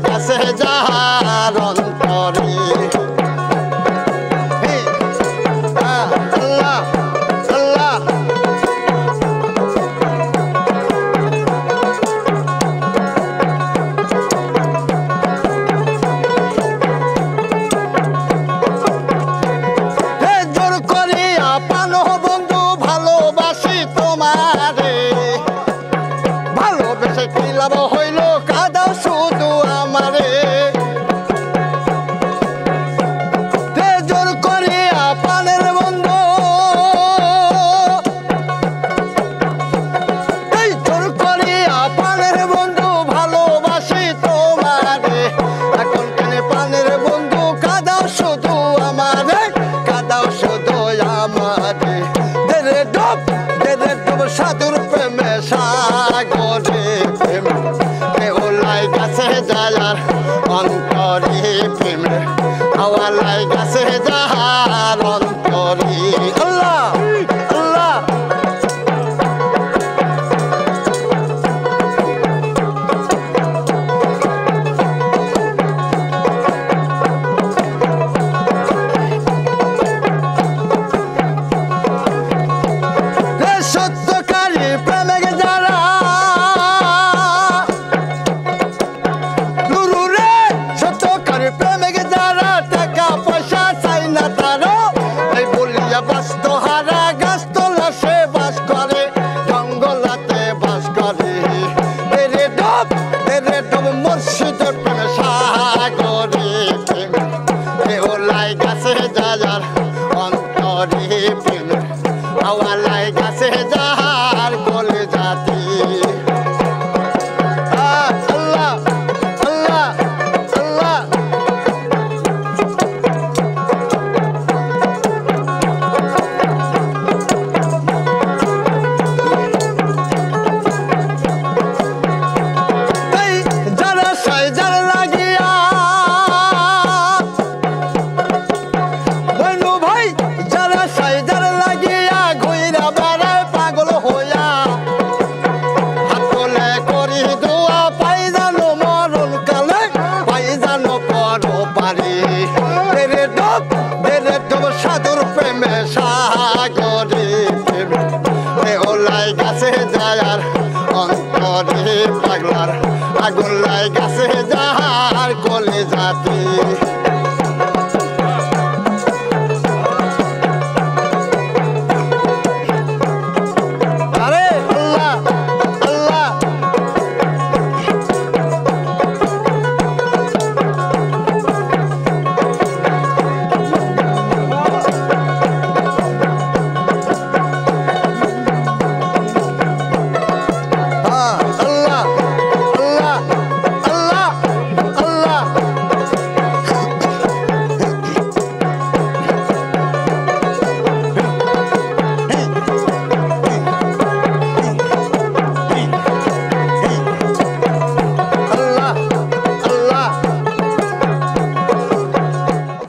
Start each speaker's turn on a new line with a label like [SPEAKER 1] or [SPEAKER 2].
[SPEAKER 1] গাছে যাহার অন্তরে আল্লাহ আল্লাহ জোর করিয়া পানো বন্ধু ভালোবাসি তোমারে ভালোবেসে কি লাভ হইল কাঁদাও শুধু আমারে জোর করিয়া পানের বন্ধু এই জোর করিয়া পানের বন্ধু ভালোবাসি তোমারে এখন কেন পানের বন্ধু কাঁদাও শুধু আমারে কাঁদাও শুধু আমারে দেরে ডুব সাধুর প্রেমে সাগরে কেউলাই গাছে যায়ার অন্তরে প্রেমে হাওয়ালাই গাছে যাহার অন্তরে আল্লাহ আল্লাহ সত্যকারী প্রেমিক যারা নুরু রে সত্যকারী প্রেমিক যারা টাকা পয়সা চাই না তারা এই বলিয়া বাস্ত হারা গাছ তোলা সে বাস করে জঙ্গলাতে বাস করে তেরে ডব মুর্শিদের প্রেমে সাগরে কেউলাই গাছে যায়ার অন্তরে প্রেমে হাওয়ালাই গাছে যাহার গলে জাতি আল্লাহ আল্লাহ আল্লাহ এই যারা সাইজার লাগিয়া বন্ধু ভাই যারা সাইজার লাগিয়া ঘুইরা বেড়ায় পাগল হইয়া হাত তোলে করি দোয়া পাই জানো মরণ কালে পাই জানো পর পারি দেরে ডব সাধুর প্রেমে সাগরে ওলাই গাছে যায়ার অন্তরে পাগলার আগুন লাই গাছে যাহার কলে জাতি